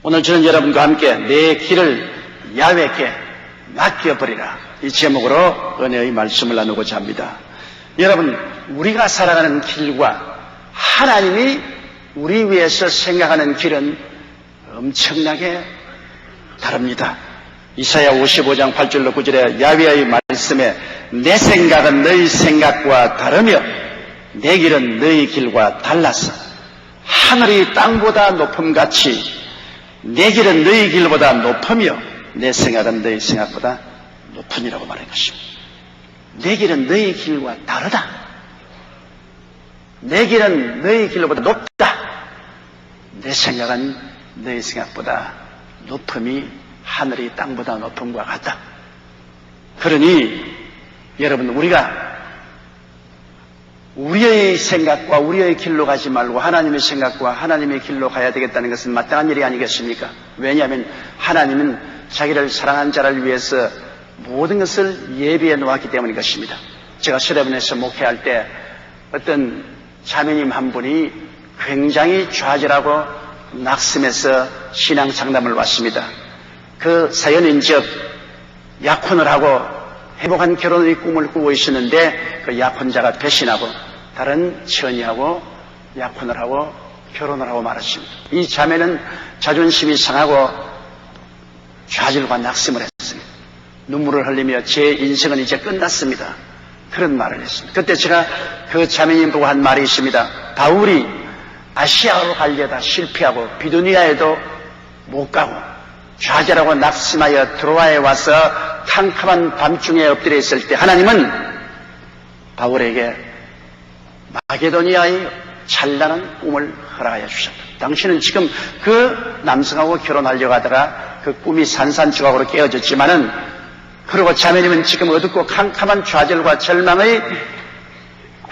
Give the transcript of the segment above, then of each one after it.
오늘 저는 여러분과 함께 내 길을 야훼께 맡겨버리라, 이 제목으로 은혜의 말씀을 나누고자 합니다. 여러분, 우리가 살아가는 길과 하나님이 우리 위해서 생각하는 길은 엄청나게 다릅니다. 이사야 55장 8절로 9절에 야훼의 말씀에 내 생각은 너희 생각과 다르며 내 길은 너희 길과 달라서 하늘이 땅보다 높음같이 내 길은 너희 길보다 높으며 내 생각은 너희 생각보다 높으니라고 말한 것입니다. 내 길은 너희 길과 다르다. 내 길은 너희 길보다 높다. 내 생각은 너희 생각보다 높음이 하늘이 땅보다 높음과 같다. 그러니 여러분, 우리가 우리의 생각과 우리의 길로 가지 말고 하나님의 생각과 하나님의 길로 가야 되겠다는 것은 마땅한 일이 아니겠습니까? 왜냐하면 하나님은 자기를 사랑한 자를 위해서 모든 것을 예비해 놓았기 때문인 것입니다. 제가 서대문에서 목회할 때 어떤 자매님 한 분이 굉장히 좌절하고 낙심해서 신앙 상담을 왔습니다. 그 사연인즉 약혼을 하고 행복한 결혼의 꿈을 꾸고 있었는데 그 약혼자가 배신하고 다른 처녀하고 약혼을 하고 결혼을 하고 말았습니다. 이 자매는 자존심이 상하고 좌절과 낙심을 했습니다. 눈물을 흘리며 제 인생은 이제 끝났습니다, 그런 말을 했습니다. 그때 제가 그 자매님 보고 한 말이 있습니다. 바울이 아시아로 가려다 실패하고 비두니아에도 못 가고 좌절하고 낙심하여 드로아에 와서 캄캄한 밤중에 엎드려 있을 때 하나님은 바울에게 마게도니아의 찬란한 꿈을 허락하여 주셨다. 당신은 지금 그 남성하고 결혼하려고 하다가 그 꿈이 산산조각으로 깨어졌지만은, 그리고 자매님은 지금 어둡고 캄캄한 좌절과 절망의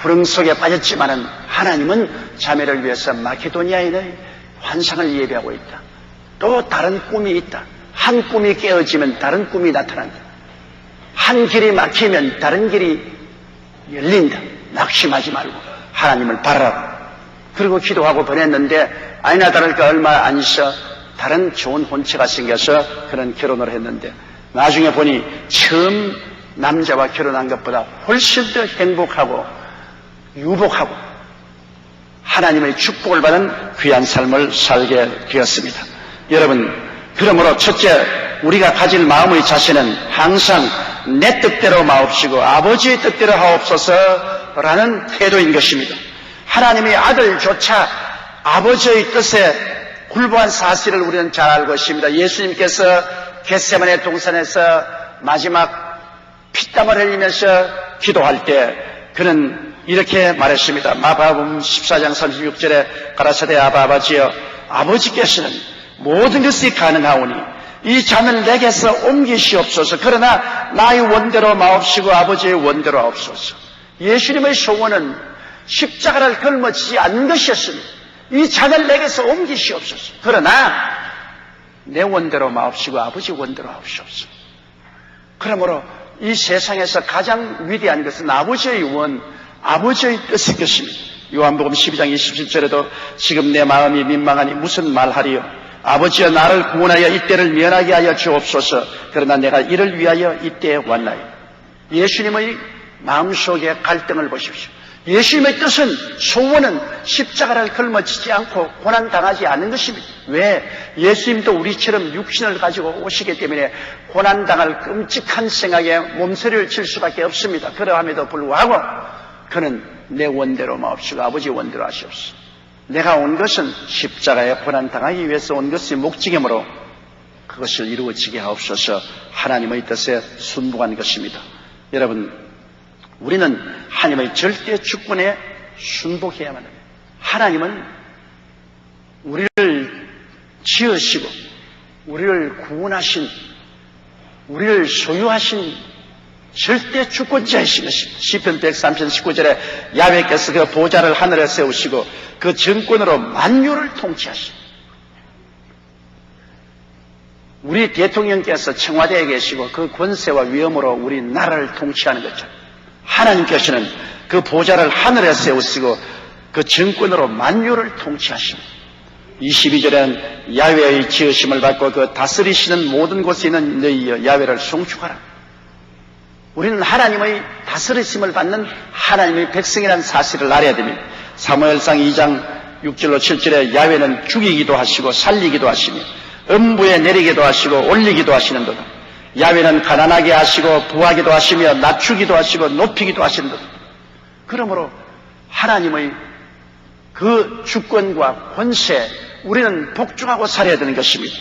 구렁 속에 빠졌지만은 하나님은 자매를 위해서 마게도니아인의 환상을 예비하고 있다. 또 다른 꿈이 있다. 한 꿈이 깨어지면 다른 꿈이 나타난다. 한 길이 막히면 다른 길이 열린다. 낙심하지 말고 하나님을 바라라고. 그리고 기도하고 보냈는데 아니나 다를까 얼마 안 있어 다른 좋은 혼처가 생겨서 그런 결혼을 했는데, 나중에 보니 처음 남자와 결혼한 것보다 훨씬 더 행복하고 유복하고 하나님의 축복을 받은 귀한 삶을 살게 되었습니다. 여러분, 그러므로 첫째, 우리가 가질 마음의 자세는 항상 내 뜻대로 마옵시고 아버지의 뜻대로 하옵소서라는 태도인 것입니다. 하나님의 아들조차 아버지의 뜻에 굴복한 사실을 우리는 잘 알고 있습니다. 예수님께서 겟세마네 동산에서 마지막 피땀을 흘리면서 기도할 때 그는 이렇게 말했습니다. 마가복음 14장 36절에 가라사대 아버지여, 아버지께서는 모든 것이 가능하오니 이 잔을 내게서 옮기시옵소서. 그러나 나의 원대로 마옵시고 아버지의 원대로 하옵소서. 예수님의 소원은 십자가를 걸머지지 않는 것이었습니다. 이 잔을 내게서 옮기시옵소서. 그러나 내 원대로 마옵시고 아버지 원대로 하옵소서. 그러므로 이 세상에서 가장 위대한 것은 아버지의 원, 아버지의 뜻인 것입니다. 요한복음 12장 27절에도 지금 내 마음이 민망하니 무슨 말하리요? 아버지여, 나를 구원하여 이때를 면하게 하여 주옵소서. 그러나 내가 이를 위하여 이때에 왔나요? 예수님의 마음속에 갈등을 보십시오. 예수님의 뜻은, 소원은 십자가를 걸머지지 않고 고난당하지 않는 것입니다. 왜? 예수님도 우리처럼 육신을 가지고 오시기 때문에 고난당할 끔찍한 생각에 몸서리를 칠 수밖에 없습니다. 그러함에도 불구하고 그는 내 원대로 마옵시고 아버지 원대로 하시옵소서. 내가 온 것은 십자가에 고난당하기 위해서 온 것이 목적이므로 그것을 이루어지게 하옵소서. 하나님의 뜻에 순복한 것입니다. 여러분, 우리는 하나님의 절대 주권에 순복해야만 합니다. 하나님은 우리를 지으시고 우리를 구원하신, 우리를 소유하신 절대 주권자이신 것입니다. 시편 103편 19절에 야훼께서 그 보좌를 하늘에 세우시고 그 정권으로 만유를 통치하십니다. 우리 대통령께서 청와대에 계시고 그 권세와 위엄으로 우리 나라를 통치하는 것처럼 하나님께서는 그 보좌를 하늘에 세우시고 그 정권으로 만유를 통치하십니다. 22절에는 야훼의 지으심을 받고 그 다스리시는 모든 곳에 있는 너희 야훼를 송축하라. 우리는 하나님의 다스리심을 받는 하나님의 백성이라는 사실을 알아야 됩니다. 사무엘상 2장 6절로 7절에 야훼는 죽이기도 하시고 살리기도 하시며 음부에 내리기도 하시고 올리기도 하시는도다. 야훼는 가난하게 하시고 부하기도 하시며 낮추기도 하시고 높이기도 하시는도다. 그러므로 하나님의 그 주권과 권세 우리는 복종하고 살아야 되는 것입니다.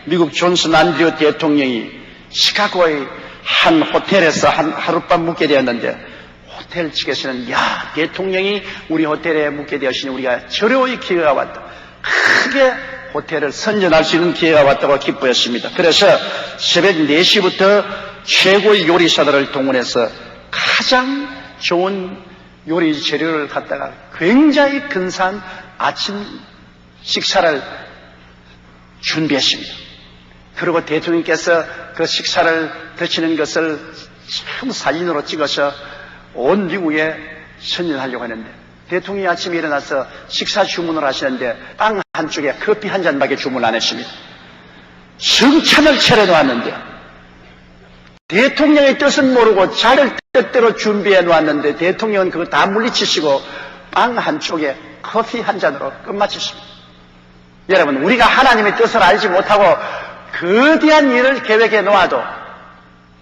미국 존슨 안드류 대통령이 시카고의 한 호텔에서 하룻밤 묵게 되었는데 호텔 측에서는 야, 대통령이 우리 호텔에 묵게 되었으니 우리가 절호의 기회가 왔다. 크게 호텔을 선전할 수 있는 기회가 왔다고 기뻐했습니다. 그래서 새벽 4시부터 최고의 요리사들을 동원해서 가장 좋은 요리 재료를 갖다가 굉장히 근사한 아침 식사를 준비했습니다. 그리고 대통령께서 그 식사를 드시는 것을 참 사진으로 찍어서 온 미국에 선전하려고 했는데 대통령이 아침에 일어나서 식사 주문을 하시는데 빵 한쪽에 커피 한 잔밖에 주문 안 했습니다. 승찬을 차려놓았는데 대통령의 뜻은 모르고 자를 뜻대로 준비해 놓았는데 대통령은 그거 다 물리치시고 빵 한쪽에 커피 한 잔으로 끝마쳤습니다. 여러분, 우리가 하나님의 뜻을 알지 못하고 거대한 일을 계획해 놓아도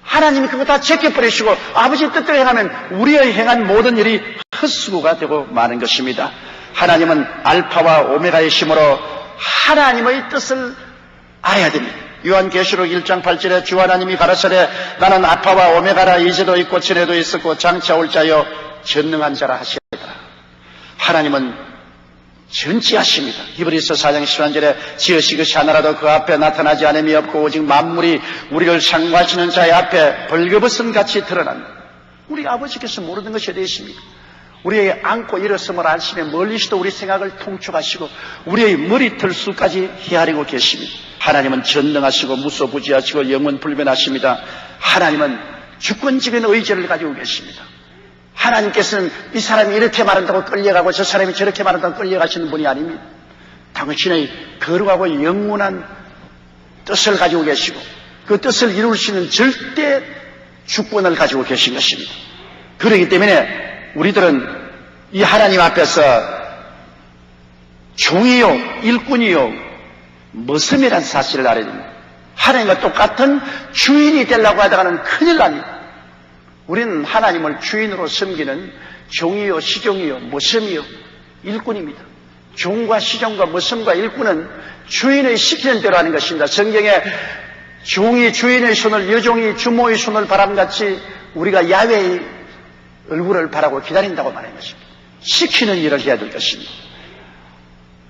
하나님이 그거 다 제껴버리시고 아버지 뜻대로 행하면 우리의 행한 모든 일이 헛수고가 되고 마는 것입니다. 하나님은 알파와 오메가의 힘으로 하나님의 뜻을 알아야 됩니다. 요한계시록 1장 8절에 주 하나님이 가라사대 나는 알파와 오메가라 이제도 있고 전에도 있었고 장차 올 자여 전능한 자라 하시더라. 하나님은 전지하십니다. 히브리서 4장 11절에 지으시 것이 하나라도 그 앞에 나타나지 않음이 없고 오직 만물이 우리를 상고하시는 자의 앞에 벌거벗은 같이 드러난다. 우리 아버지께서 모르는 것이 어디 있습니까? 우리의 안고 일어섬을 아시며 멀리서도 우리 생각을 통촉하시고 우리의 머리털수까지 헤아리고 계십니다. 하나님은 전능하시고 무소부지하시고 영원불변하십니다. 하나님은 주권적인 의지를 가지고 계십니다. 하나님께서는 이 사람이 이렇게 말한다고 끌려가고 저 사람이 저렇게 말한다고 끌려가시는 분이 아닙니다. 당신의 거룩하고 영원한 뜻을 가지고 계시고 그 뜻을 이룰 수 있는 절대 주권을 가지고 계신 것입니다. 그렇기 때문에 우리들은 이 하나님 앞에서 종이요, 일꾼이요, 머슴이라는 사실을 알아야 됩니다. 하나님과 똑같은 주인이 되려고 하다가는 큰일 납니다. 우리는 하나님을 주인으로 섬기는 종이요, 시종이요, 머슴이요, 일꾼입니다. 종과 시종과 머슴과 일꾼은 주인의 시키는 대로 하는 것입니다. 성경에 종이 주인의 손을, 여종이 주모의 손을 바람같이 우리가 야훼의 얼굴을 바라고 기다린다고 말하는 것입니다. 시키는 일을 해야 될 것입니다.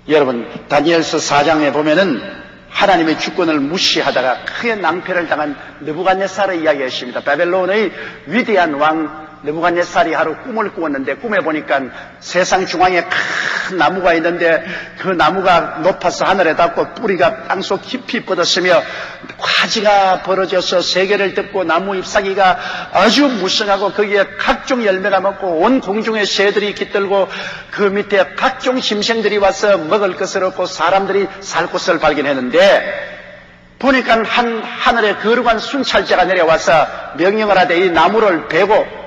여러분, 다니엘서 4장에 보면은 하나님의 주권을 무시하다가 크게 낭패를 당한 느부갓네살의 이야기였습니다. 바벨론의 위대한 왕 느부갓네살이 하루 꿈을 꾸었는데 꿈에 보니까 세상 중앙에 큰 나무가 있는데 그 나무가 높아서 하늘에 닿고 뿌리가 땅속 깊이 뻗었으며 화지가 벌어져서 세계를 덮고 나무 잎사귀가 아주 무성하고 거기에 각종 열매가 먹고 온 공중의 새들이 깃들고 그 밑에 각종 짐승들이 와서 먹을 것을 얻고 사람들이 살 곳을 발견했는데 보니까 하늘에 거룩한 순찰자가 내려와서 명령을 하되 이 나무를 베고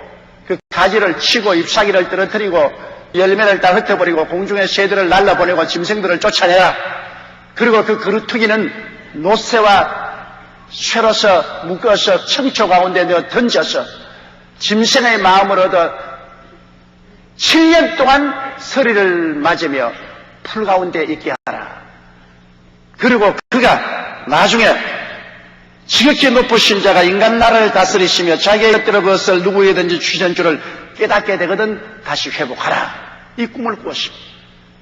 그 가지를 치고 잎사귀를 떨어뜨리고 열매를 다 흩어버리고 공중의 새들을 날라보내고 짐승들을 쫓아내라. 그리고 그 그루터기는 노새와 쇠로서 묶어서 청초 가운데 넣어 던져서 짐승의 마음을 얻어 7년 동안 서리를 맞으며 풀 가운데 있게 하라. 그리고 그가 나중에 지극히 높으신 자가 인간 나라를 다스리시며 자기의 뜻대로 그것을 누구에든지 주시는 줄을 깨닫게 되거든 다시 회복하라. 이 꿈을 꾸었습니다.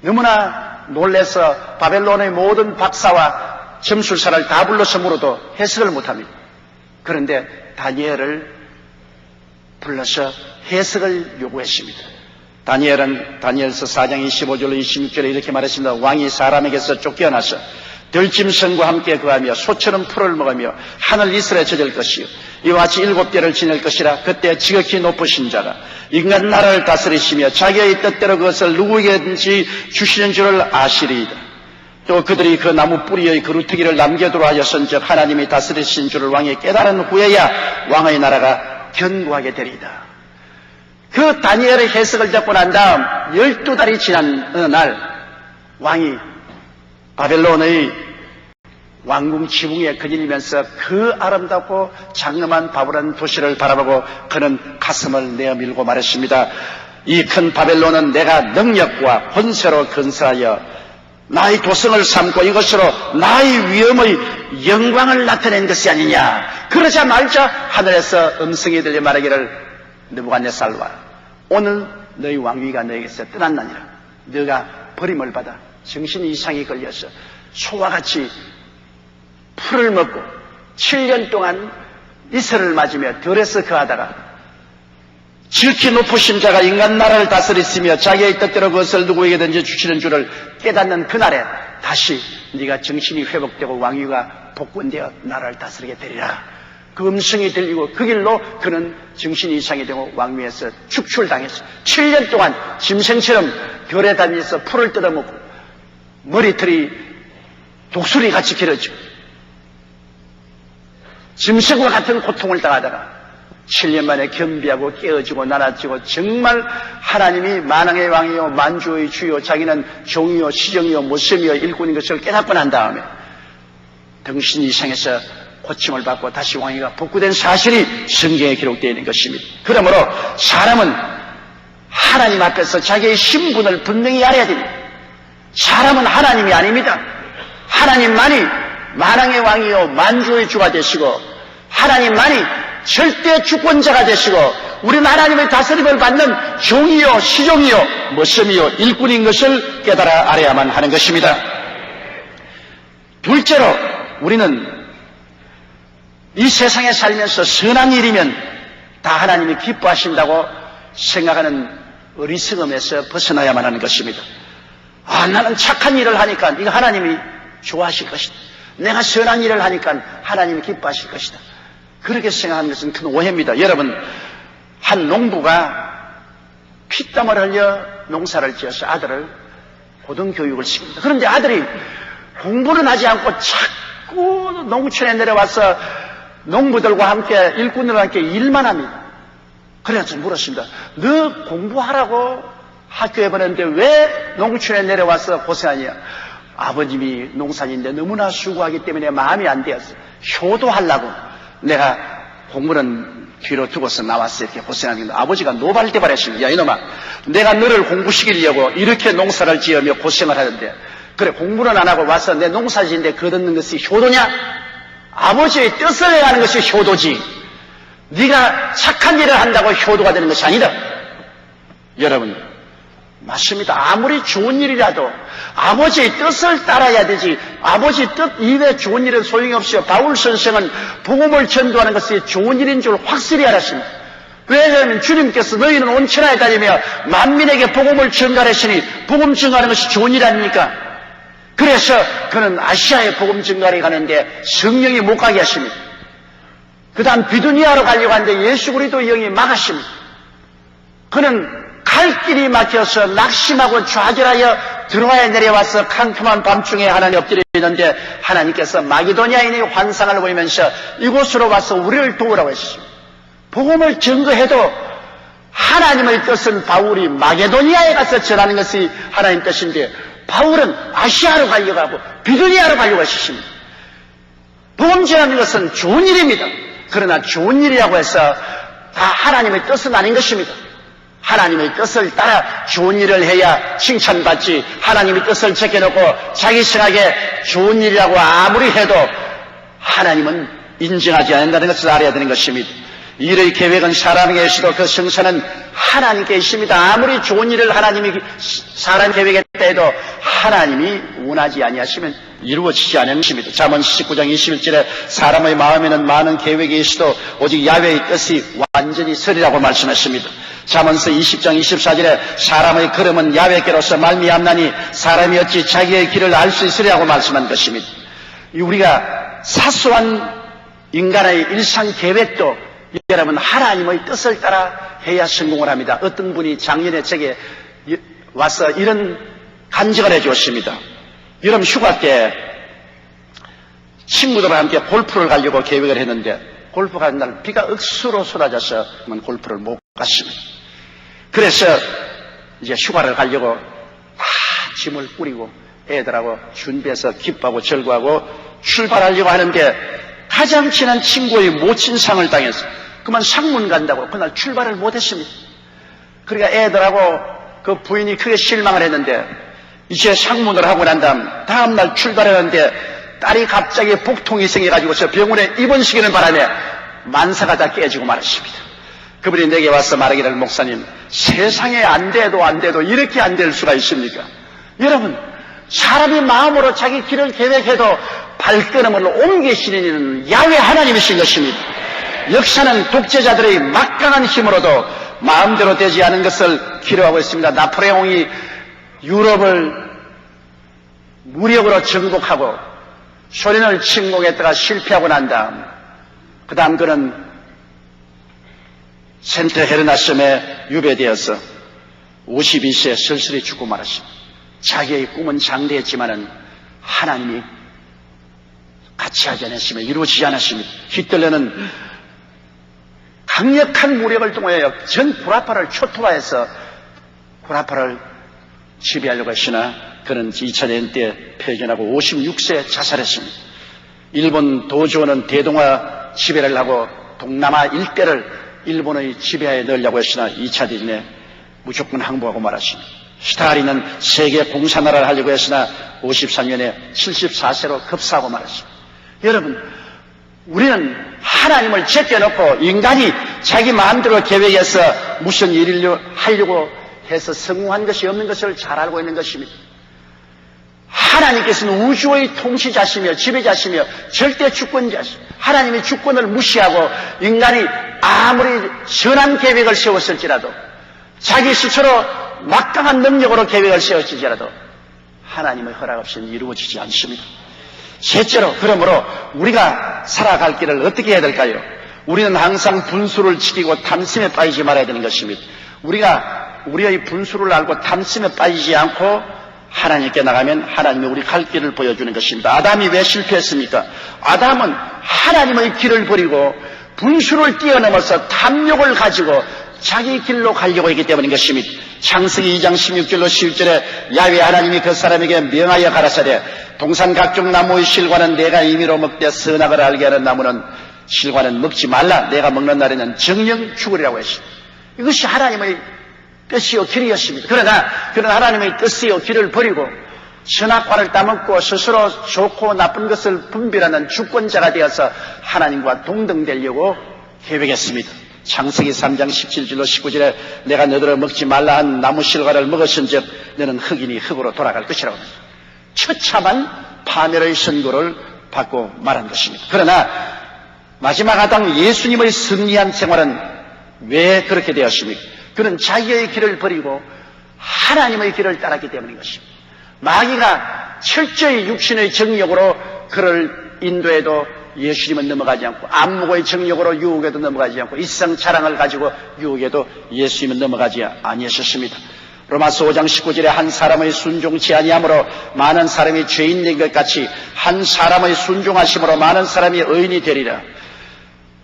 너무나 놀라서 바벨론의 모든 박사와 점술사를 다 불러서 물어도 해석을 못합니다. 그런데 다니엘을 불러서 해석을 요구했습니다. 다니엘은 다니엘서 4장 25절로 26절에 이렇게 말했습니다. 왕이 사람에게서 쫓겨나서 들짐승과 함께 거하며 소처럼 풀을 먹으며 하늘 이슬에 젖을 것이요 이와 같이 7대를 지낼 것이라. 그때 지극히 높으신 자가 인간 나라를 다스리시며 자기의 뜻대로 그것을 누구에게든지 주시는 줄을 아시리이다. 또 그들이 그 나무 뿌리의 그루터기를 남겨두라 하였은즉 하나님이 다스리신 줄을 왕이 깨달은 후에야 왕의 나라가 견고하게 되리이다. 그 다니엘의 해석을 듣고 난 다음 12달이 지난 어느 날 왕이 바벨론의 왕궁 지붕에 거닐면서 그 아름답고 장엄한 바벨론 도시를 바라보고 그는 가슴을 내어밀고 말했습니다. 이 큰 바벨론은 내가 능력과 권세로 건설하여 나의 도성을 삼고 이것으로 나의 위엄의 영광을 나타낸 것이 아니냐. 그러자마자 하늘에서 음성이 들려 말하기를 느부갓네살와 오늘 너희 왕위가 너에게서 떠났나니라. 너가 버림을 받아 정신 이상이 걸려서 소와 같이 풀을 먹고 7년 동안 이슬을 맞으며 들에서 거하다가 지극히 높으신 자가 인간 나라를 다스리시며 자기의 뜻대로 그것을 누구에게든지 주시는 줄을 깨닫는 그날에 다시 네가 정신이 회복되고 왕위가 복권되어 나라를 다스리게 되리라. 그 음성이 들리고 그 길로 그는 정신이 이상이 되고 왕위에서 축출당했어. 7년 동안 짐승처럼 별에 다니면서 풀을 뜯어먹고 머리털이 독수리 같이 길어지고 짐승과 같은 고통을 당하다가 7년 만에 겸비하고 깨어지고 나눠지고 정말 하나님이 만왕의 왕이요 만주의 주요 자기는 종이요 시정이요 모셈이요 일꾼인 것을 깨닫고 난 다음에 정신 이상해서 고침을 받고 다시 왕위가 복구된 사실이 성경에 기록되어 있는 것입니다. 그러므로 사람은 하나님 앞에서 자기의 신분을 분명히 알아야 됩니다. 사람은 하나님이 아닙니다. 하나님만이 만왕의 왕이요 만주의 주가 되시고 하나님만이 절대 주권자가 되시고 우리는 하나님의 다스림을 받는 종이요 시종이요 모섬이요 일꾼인 것을 깨달아 알아야만 하는 것입니다. 둘째로 우리는 이 세상에 살면서 선한 일이면 다 하나님이 기뻐하신다고 생각하는 어리석음에서 벗어나야만 하는 것입니다. 나는 착한 일을 하니까 이거 하나님이 좋아하실 것이다. 내가 선한 일을 하니까 하나님이 기뻐하실 것이다. 그렇게 생각하는 것은 큰 오해입니다. 여러분, 한 농부가 피땀을 흘려 농사를 지어서 아들을 고등교육을 시킵니다. 그런데 아들이 공부는 하지 않고 자꾸 농촌에 내려와서 농부들과 함께 일꾼들과 함께 일만 합니다. 그래서 물었습니다. 너 공부하라고 학교에 보냈는데 왜 농촌에 내려와서 고생하냐? 아버님이 농산인데 너무나 수고하기 때문에 마음이 안 되었어. 효도하려고 내가 공부는 뒤로 두고서 나왔어. 이렇게 고생하는 게 아버지가 노발대발했습니다. 야 이놈아, 내가 너를 공부시키려고 이렇게 농사를 지으며 고생을 하는데 그래 공부는 안 하고 와서 내 농사지인데 거듣는 것이 효도냐? 아버지의 뜻을 행하는 것이 효도지. 네가 착한 일을 한다고 효도가 되는 것이 아니다. 여러분, 맞습니다. 아무리 좋은 일이라도 아버지의 뜻을 따라야 되지 아버지 뜻 이외에 좋은 일은 소용이 없어요. 바울 선생은 복음을 전도하는 것이 좋은 일인 줄 확실히 알았습니다. 왜냐하면 주님께서 너희는 온 천하에 다니며 만민에게 복음을 전가하시니 복음 전가하는 것이 좋은 일 아닙니까? 그래서 그는 아시아에 복음 전가를 가는데 성령이 못 가게 하십니다. 그 다음 비두니아로 가려고 하는데 예수 그리스도 영이 막았습니다. 그는 갈 길이 막혀서 낙심하고 좌절하여 드로아에 내려와서 캄캄한 밤중에 하나님 엎드려 있는데 하나님께서 마게도니아인의 환상을 보이면서 이곳으로 와서 우리를 도우라고 했습니다. 복음을 증거해도 하나님의 뜻은 바울이 마게도니아에 가서 전하는 것이 하나님 뜻인데 바울은 아시아로 가려고 하고 비두니아로 가려고 했습니다. 복음 전하는 것은 좋은 일입니다. 그러나 좋은 일이라고 해서 다 하나님의 뜻은 아닌 것입니다. 하나님의 뜻을 따라 좋은 일을 해야 칭찬받지 하나님의 뜻을 제껴놓고 자기 생각에 좋은 일이라고 아무리 해도 하나님은 인정하지 않는다는 것을 알아야 되는 것입니다. 일의 계획은 사람에게 있어도 그 성사는 하나님께 있습니다. 아무리 좋은 일을 하나님이 사람 계획했다 해도 하나님이 원하지 아니하시면 이루어지지 않는 것입니다. 잠언 19장 21절에 사람의 마음에는 많은 계획이 있어도 오직 야훼의 뜻이 완전히 서리라고 말씀했습니다. 잠언서 20장 24절에 사람의 걸음은 야훼께로서 말미암나니 사람이 어찌 자기의 길을 알 수 있으리라고 말씀한 것입니다. 우리가 사소한 인간의 일상 계획도 여러분 하나님의 뜻을 따라 해야 성공을 합니다. 어떤 분이 작년에 제게 와서 이런 간증을 해 주었습니다. 여름 휴가 때 친구들과 함께 골프를 가려고 계획을 했는데 골프 가는 날 비가 억수로 쏟아져서 골프를 못 갔습니다. 그래서 이제 휴가를 가려고 다 짐을 꾸리고 애들하고 준비해서 기뻐하고 절구하고 출발하려고 하는데 가장 친한 친구의 모친상을 당해서 그만 상문 간다고 그날 출발을 못했습니다. 그러니까 애들하고 그 부인이 크게 실망을 했는데 이제 상문을 하고 난 다음날 출발하는데 딸이 갑자기 복통이 생겨가지고서 병원에 입원시키는 바람에 만사가 다 깨지고 말았습니다. 그분이 내게 와서 말하기를 목사님 세상에 안 돼도 이렇게 안 될 수가 있습니까? 여러분 사람이 마음으로 자기 길을 계획해도 발걸음을 옮기시는 이는 야훼 하나님이신 것입니다. 역사는 독재자들의 막강한 힘으로도 마음대로 되지 않은 것을 기록하고 있습니다. 나폴레옹이 유럽을 무력으로 정복하고 소련을 침공했다가 실패하고 난 그 다음 그는 센트 헤레나 섬에 유배되어서 52세에 쓸쓸히 죽고 말았습니다. 자기의 꿈은 장대했지만은 하나님이 같이 하지 않았으며 이루어지지 않았습니다. 히틀러는 강력한 무력을 통하여 전 구라파를 초토화해서 구라파를 지배하려고 했으나 그는 2000년 때 폐견하고 56세에 자살했습니다. 일본 도조는 대동아 지배를 하고 동남아 일대를 일본의 지배하에 넣으려고 했으나 2차 대전에 무조건 항복하고 말았습니다. 스탈린은 세계 공산화를 하려고 했으나 54년에 74세로 급사하고 말았습니다. 여러분 우리는 하나님을 제껴놓고 인간이 자기 마음대로 계획해서 무슨 일을 하려고 해서 성공한 것이 없는 것을 잘 알고 있는 것입니다. 하나님께서는 우주의 통치자시며 지배자시며 절대 주권자시며 하나님의 주권을 무시하고 인간이 아무리 선한 계획을 세웠을지라도 자기 스스로 막강한 능력으로 계획을 세웠을지라도 하나님의 허락 없이는 이루어지지 않습니다. 셋째로 그러므로 우리가 살아갈 길을 어떻게 해야 될까요? 우리는 항상 분수를 지키고 탐심에 빠지지 말아야 되는 것입니다. 우리가 우리의 분수를 알고 탐심에 빠지지 않고 하나님께 나가면 하나님이 우리 갈 길을 보여주는 것입니다. 아담이 왜 실패했습니까? 아담은 하나님의 길을 버리고 분수를 뛰어넘어서 탐욕을 가지고 자기 길로 가려고 했기 때문인 것입니다. 창세기 2장 16절로 11절에 야훼 하나님이 그 사람에게 명하여 가라사대 동산 각종 나무의 실과는 내가 임의로 먹되 선악을 알게 하는 나무는 실과는 먹지 말라. 내가 먹는 날에는 정령 죽으리라고 했습니다. 이것이 하나님의 뜻이요 길이었습니다. 그러나 그런 하나님의 뜻이요 길을 버리고 선악과를 따먹고 스스로 좋고 나쁜 것을 분별하는 주권자가 되어서 하나님과 동등되려고 계획했습니다. 창세기 3장 17절로 19절에 내가 너희를 먹지 말라 한 나무 실과를 먹었은즉 너는 흙이니 흙으로 돌아갈 것이라고 합니다. 처참한 파멸의 선고를 받고 말한 것입니다. 그러나 마지막 아담 예수님의 승리한 생활은 왜 그렇게 되었습니까? 그는 자기의 길을 버리고 하나님의 길을 따랐기 때문인 것입니다. 마귀가 철저히 육신의 정욕으로 그를 인도해도 예수님은 넘어가지 않고 안목의 정욕으로 유혹에도 넘어가지 않고 이성 자랑을 가지고 유혹에도 예수님은 넘어가지 아니하셨습니다. 로마서 5장 19절에 한 사람의 순종치 아니함으로 많은 사람이 죄인 된 것 같이 한 사람의 순종하심으로 많은 사람이 의인이 되리라.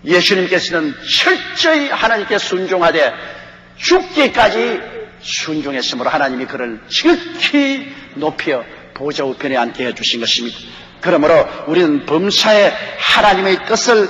예수님께서는 철저히 하나님께 순종하되 죽기까지 순종했으므로 하나님이 그를 지극히 높여 보좌 우편에 앉게 해주신 것입니다. 그러므로 우리는 범사에 하나님의 뜻을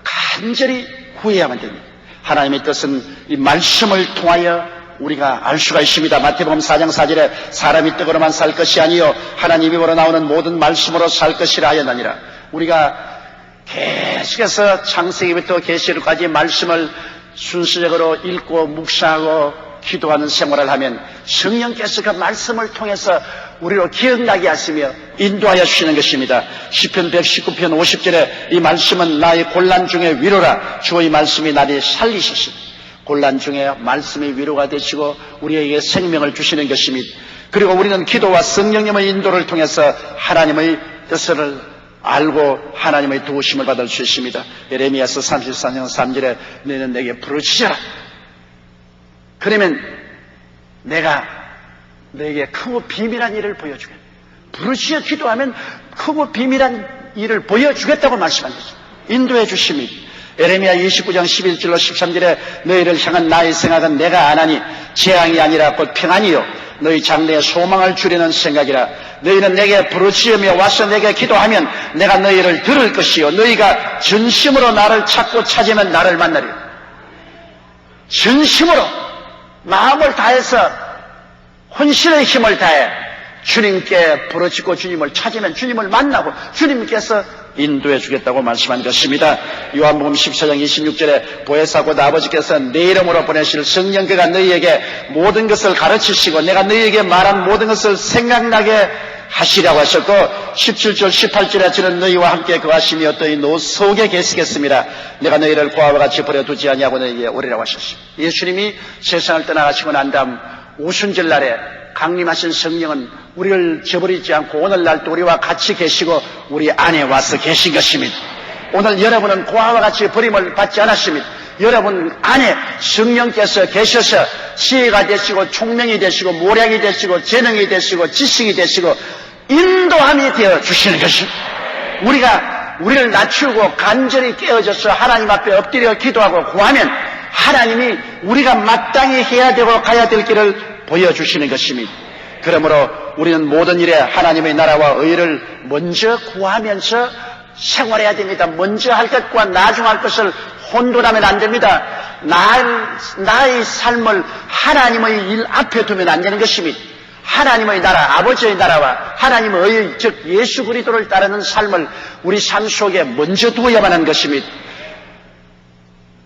간절히 구해야만 됩니다. 하나님의 뜻은 이 말씀을 통하여 우리가 알 수가 있습니다. 마태복음 4장 4절에 사람이 떡으로만 살 것이 아니요 하나님이 우러나오는 모든 말씀으로 살 것이라 하였느니라. 우리가 계속해서 창세기부터 계시록까지 말씀을 순서적으로 읽고 묵상하고 기도하는 생활을 하면 성령께서 그 말씀을 통해서 우리로 기억나게 하시며 인도하여 주시는 것입니다. 시편 119편 50절에 이 말씀은 나의 곤란 중에 위로라. 주의 말씀이 나를 살리셨습니다. 곤란 중에 말씀이 위로가 되시고 우리에게 생명을 주시는 것입니다. 그리고 우리는 기도와 성령님의 인도를 통해서 하나님의 뜻을 알고 하나님의 도우심을 받을 수 있습니다. 예레미야서 34장 3절에 너희는 내게 부르짖어라. 그러면 내가 너에게 크고 비밀한 일을 보여주겠다. 부르짖어 기도하면 크고 비밀한 일을 보여주겠다고 말씀한 거죠. 인도해 주심이. 에레미야 29장 11절로 13절에 너희를 향한 나의 생각은 내가 아나니 재앙이 아니라 곧 평안이요 너희 장래에 소망을 주려는 생각이라. 너희는 내게 부르짖으며 와서 내게 기도하면 내가 너희를 들을 것이요 너희가 전심으로 나를 찾고 찾으면 나를 만나리요. 전심으로 마음을 다해서 혼신의 힘을 다해 주님께 부르짖고 주님을 찾으면 주님을 만나고 주님께서 인도해 주겠다고 말씀한 것입니다. 요한복음 14장 26절에 보혜사 곧 아버지께서 내 이름으로 보내실 성령 그가 너희에게 모든 것을 가르치시고 내가 너희에게 말한 모든 것을 생각나게 하시라고 하셨고 17절 18절에 저는 너희와 함께 거하시며 너희 노 속에 계시겠습니다. 내가 너희를 고아와 같이 버려두지 아니하고 너희에게 오리라고 하셨습니다. 예수님이 세상을 떠나가시고 난 다음 오순절 날에 강림하신 성령은 우리를 저버리지 않고 오늘날도 우리와 같이 계시고 우리 안에 와서 계신 것입니다. 오늘 여러분은 고아와 같이 버림을 받지 않았습니다. 여러분 안에 성령께서 계셔서 지혜가 되시고 총명이 되시고 모략이 되시고 재능이 되시고 지식이 되시고 인도함이 되어 주시는 것입니다. 우리를 낮추고 간절히 깨어져서 하나님 앞에 엎드려 기도하고 구하면 하나님이 우리가 마땅히 해야 되고 가야 될 길을 보여주시는 것입니다. 그러므로 우리는 모든 일에 하나님의 나라와 의를 먼저 구하면서 생활해야 됩니다. 먼저 할 것과 나중 할 것을 혼돈하면 안 됩니다. 나의 삶을 하나님의 일 앞에 두면 안 되는 것입니다. 하나님의 나라, 아버지의 나라와 하나님의 의, 즉 예수 그리스도를 따르는 삶을 우리 삶 속에 먼저 두어야만 하는 것입니다.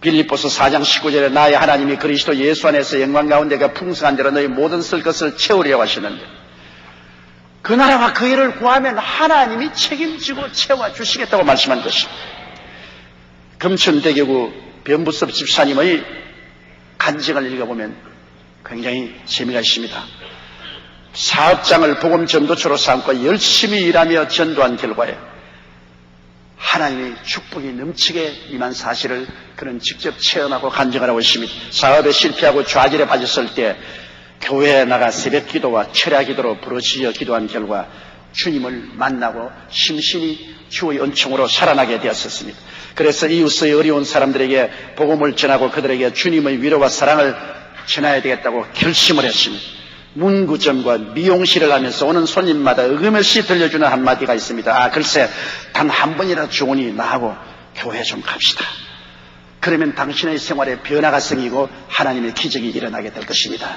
빌립보서 4장 19절에 나의 하나님이 그리스도 예수 안에서 영광 가운데가 풍성한 대로 너희 모든 쓸 것을 채우려고 하시는데 그 나라와 그 일을 구하면 하나님이 책임지고 채워주시겠다고 말씀한 것입니다. 금천대교구 변부섭 집사님의 간증을 읽어보면 굉장히 재미가 있습니다. 사업장을 복음 전도처로 삼고 열심히 일하며 전도한 결과에 하나님의 축복이 넘치게 임한 사실을 그는 직접 체험하고 간증을 하고 있습니다. 사업에 실패하고 좌절에 빠졌을 때 교회에 나가 새벽 기도와 철야 기도로 부르짖어 기도한 결과 주님을 만나고 심신이 주의 은총으로 살아나게 되었습니다. 그래서 이웃의 어려운 사람들에게 복음을 전하고 그들에게 주님의 위로와 사랑을 전해야 되겠다고 결심을 했습니다. 문구점과 미용실을 하면서 오는 손님마다 어김없이 들려주는 한마디가 있습니다. 글쎄 단 한 번이라도 좋으니 나하고 교회 좀 갑시다. 그러면 당신의 생활에 변화가 생기고 하나님의 기적이 일어나게 될 것입니다.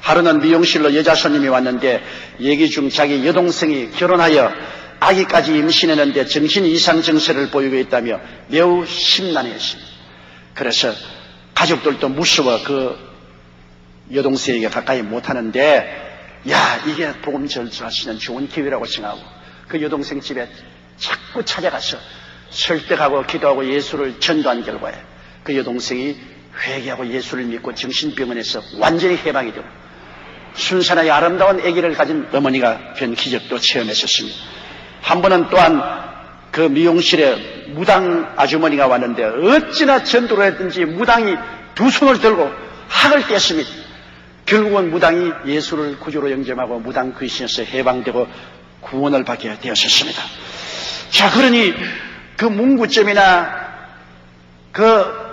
하루는 미용실로 여자 손님이 왔는데 얘기 중 자기 여동생이 결혼하여 아기까지 임신했는데 정신 이상 증세를 보이고 있다며 매우 심란해했습니다. 그래서 가족들도 무서워 그 여동생에게 가까이 못하는데 이게 복음 전수하시는 좋은 기회라고 생각하고 그 여동생 집에 자꾸 찾아가서 설득하고 기도하고 예수를 전도한 결과에 그 여동생이 회개하고 예수를 믿고 정신병원에서 완전히 해방이 되고 순산하여 아름다운 아기를 가진 어머니가 된 기적도 체험했었습니다. 한 번은 또한 그 미용실에 무당 아주머니가 왔는데 어찌나 전도를 했든지 무당이 두 손을 들고 학을 뗐습니다. 결국은 무당이 예수를 구주로 영접하고 무당 귀신에서 해방되고 구원을 받게 되었습니다. 자, 그러니 그 문구점이나 그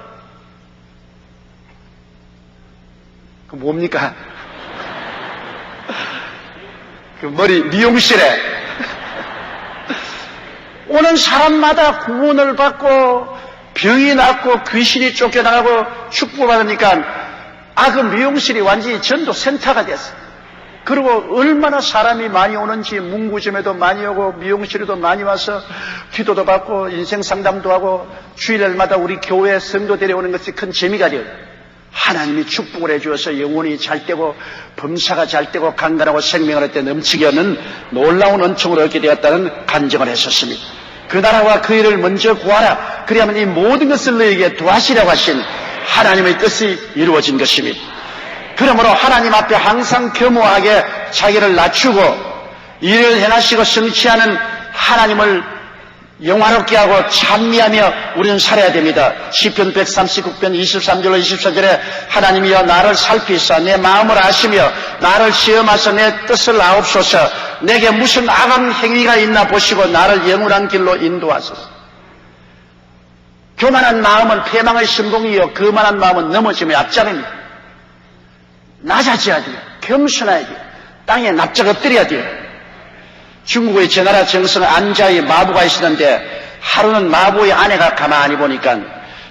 뭡니까? 그 머리 미용실에 오는 사람마다 구원을 받고 병이 낫고 귀신이 쫓겨나가고 축복받으니까 그 미용실이 완전히 전도 센터가 됐어. 그리고 얼마나 사람이 많이 오는지 문구점에도 많이 오고 미용실에도 많이 와서 기도도 받고 인생 상담도 하고 주일날마다 우리 교회 성도 데려오는 것이 큰 재미가 돼요. 하나님이 축복을 해주어서 영혼이 잘 되고 범사가 잘 되고 강건하고 생명을 할 때 넘치게 하는 놀라운 은총을 얻게 되었다는 간증을 했었습니다. 그 나라와 그 일을 먼저 구하라. 그리하면 이 모든 것을 너에게 도하시라고 하신 하나님의 뜻이 이루어진 것입니다. 그러므로 하나님 앞에 항상 겸허하게 자기를 낮추고 일을 행하시고 성취하는 하나님을 영화롭게 하고 찬미하며 우리는 살아야 됩니다. 시편 139편 23절로 24절에 하나님이여 나를 살피사 내 마음을 아시며 나를 시험하사 내 뜻을 아옵소서. 내게 무슨 악한 행위가 있나 보시고 나를 영원한 길로 인도하소서. 교만한 마음은 패망의 신봉이요 거만한 마음은 넘어짐의 앞장입니다. 낮아져야 돼요. 겸손해야 돼요. 땅에 납작 엎드려야 돼요. 중국의 제나라 정성 안자의 마부가 있었는데 하루는 마부의 아내가 가만히 보니까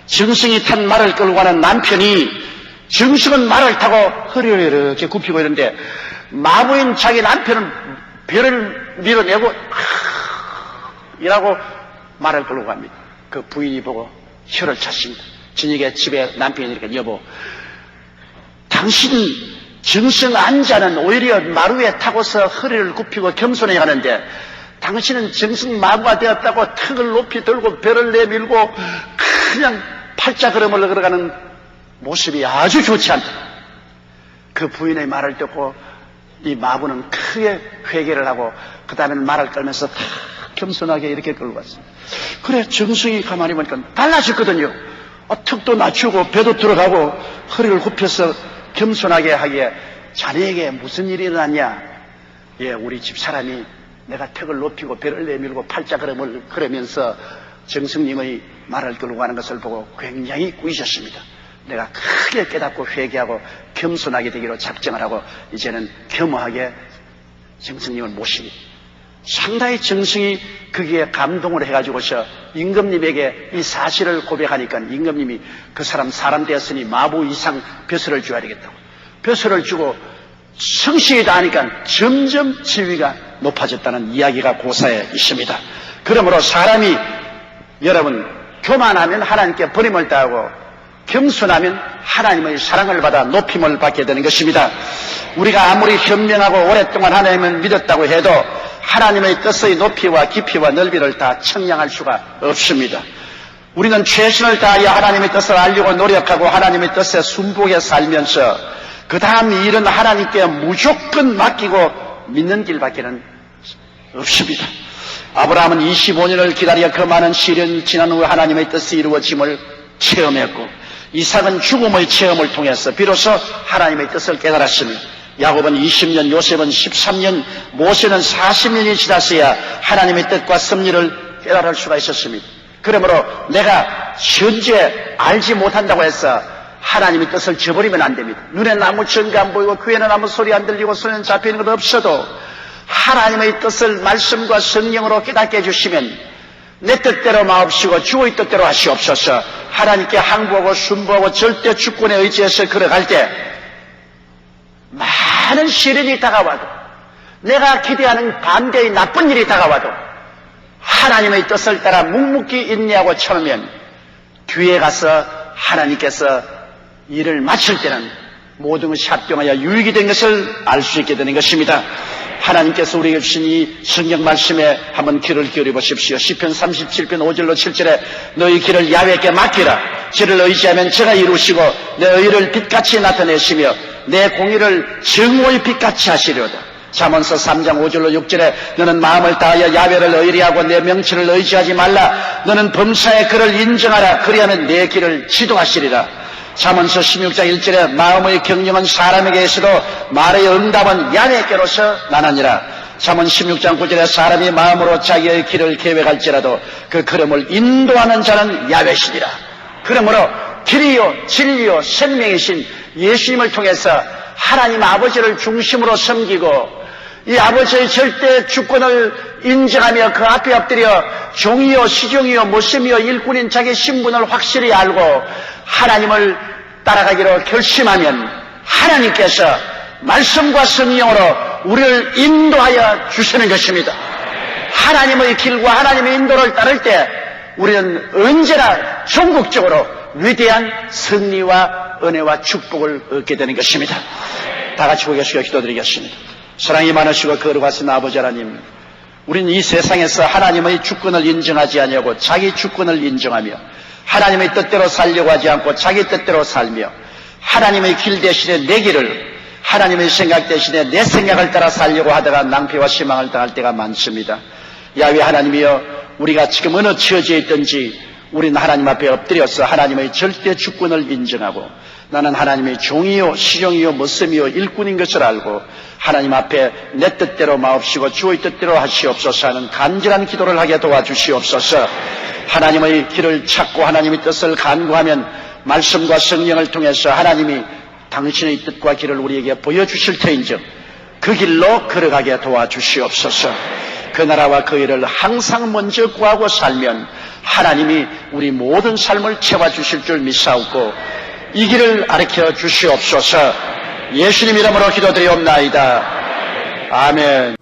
정성이 탄 말을 끌고 가는 남편이 정성은 말을 타고 허리를 이렇게 굽히고 있는데 마부인 자기 남편은 배를 밀어내고 이라고 말을 끌고 갑니다. 그 부인이 보고 혀를 찼습니다. 저녁에 집에 남편이 이렇게 여보 당신 정성 안자는 오히려 마루에 타고서 허리를 굽히고 겸손해 가는데 당신은 정성 마부가 되었다고 턱을 높이 들고 배를 내밀고 그냥 팔자걸음을 걸어가는 모습이 아주 좋지 않다. 그 부인의 말을 듣고 이 마부는 크게 회개를 하고 그 다음에는 말을 끌면서 다 겸손하게 이렇게 끌고 갔습니다. 그래 정성이 가만히 보니까 달라졌거든요. 턱도 낮추고 배도 들어가고 허리를 굽혀서 겸손하게 하기에 자네에게 무슨 일이 일어났냐? 예, 우리 집 사람이 내가 턱을 높이고 배를 내밀고 팔자걸음을 걸으면서 정성님의 말을 끌고 가는 것을 보고 굉장히 꾸이셨습니다. 내가 크게 깨닫고 회개하고 겸손하게 되기로 작정을 하고 이제는 겸허하게 정성님을 모십니다. 상당히 정성이 거기에 감동을 해가지고서 임금님에게 이 사실을 고백하니까 임금님이 그 사람 되었으니 마부 이상 벼슬을 줘야 되겠다고 벼슬을 주고 성실히 다하니까 점점 지위가 높아졌다는 이야기가 고사에 있습니다. 그러므로 사람이 여러분 교만하면 하나님께 버림을 당하고 겸손하면 하나님의 사랑을 받아 높임을 받게 되는 것입니다. 우리가 아무리 현명하고 오랫동안 하나님을 믿었다고 해도 하나님의 뜻의 높이와 깊이와 넓이를 다 청량할 수가 없습니다. 우리는 최선을 다하여 하나님의 뜻을 알려고 노력하고 하나님의 뜻에 순복해 살면서 그 다음 일은 하나님께 무조건 맡기고 믿는 길밖에는 없습니다. 아브라함은 25년을 기다려 그 많은 시련이 지난 후 하나님의 뜻이 이루어짐을 체험했고 이삭은 죽음의 체험을 통해서 비로소 하나님의 뜻을 깨달았습니다. 야곱은 20년, 요셉은 13년, 모세는 40년이 지났어야 하나님의 뜻과 섭리를 깨달을 수가 있었습니다. 그러므로 내가 현재 알지 못한다고 해서 하나님의 뜻을 저버리면 안 됩니다. 눈에는 아무 증거 안 보이고 귀에는 아무 소리 안 들리고 손에는 잡히는 것 없어도 하나님의 뜻을 말씀과 성령으로 깨닫게 해주시면 내 뜻대로 마옵시고 주의 뜻대로 하시옵소서. 하나님께 항복하고 순복하고 절대 주권에 의지해서 걸어갈 때 많은 시련이 다가와도 내가 기대하는 반대의 나쁜 일이 다가와도 하나님의 뜻을 따라 묵묵히 인내하고 참으면 뒤에 가서 하나님께서 일을 마칠 때는 모든 것이 합병하여 유익이 된 것을 알 수 있게 되는 것입니다. 하나님께서 우리에게 주신 이 성경 말씀에 한번 귀를 기울여 보십시오. 시편 37편 5절로 7절에 너희 길을 야훼께 맡기라. 저를 의지하면 저가 이루시고 내 의를 빛같이 나타내시며 내 공의를 정오의 빛같이 하시려다. 잠언서 3장 5절로 6절에 너는 마음을 다하여 야훼를 의리하고 내 명철을 의지하지 말라. 너는 범사의 그를 인정하라. 그리하면 내 길을 지도하시리라. 잠언서 16장 1절에 마음의 경영은 사람에게 있어도 말의 응답은 야훼께로서 나느니라. 잠언 16장 9절에 사람이 마음으로 자기의 길을 계획할지라도 그 걸음을 인도하는 자는 야훼시니라. 그러므로 길이요 진리요 생명이신 예수님을 통해서 하나님 아버지를 중심으로 섬기고 이 아버지의 절대 주권을 인정하며 그 앞에 엎드려 종이요 시종이요 모심이요 일꾼인 자기 신분을 확실히 알고 하나님을 따라가기로 결심하면 하나님께서 말씀과 성령으로 우리를 인도하여 주시는 것입니다. 하나님의 길과 하나님의 인도를 따를 때 우리는 언제나 전국적으로 위대한 승리와 은혜와 축복을 얻게 되는 것입니다. 다 같이 고개 숙여 기도드리겠습니다. 사랑이 많으시고 거룩하신 아버지 하나님, 우리는 이 세상에서 하나님의 주권을 인정하지 아니하고 자기 주권을 인정하며 하나님의 뜻대로 살려고 하지 않고 자기 뜻대로 살며 하나님의 길 대신에 내 길을 하나님의 생각 대신에 내 생각을 따라 살려고 하다가 낭패와 실망을 당할 때가 많습니다. 야훼 하나님이여 우리가 지금 어느 처지에 있든지 우리는 하나님 앞에 엎드려서 하나님의 절대 주권을 인정하고 나는 하나님의 종이요 시종이요 머슴이요 일꾼인 것을 알고 하나님 앞에 내 뜻대로 마옵시고 주의 뜻대로 하시옵소서 하는 간절한 기도를 하게 도와주시옵소서. 하나님의 길을 찾고 하나님의 뜻을 간구하면 말씀과 성령을 통해서 하나님이 당신의 뜻과 길을 우리에게 보여주실 터인즉 그 길로 걸어가게 도와주시옵소서. 그 나라와 그 일을 항상 먼저 구하고 살면 하나님이 우리 모든 삶을 채워주실 줄 믿사옵고 이 길을 가르쳐 주시옵소서. 예수님 이름으로 기도드리옵나이다. 아멘.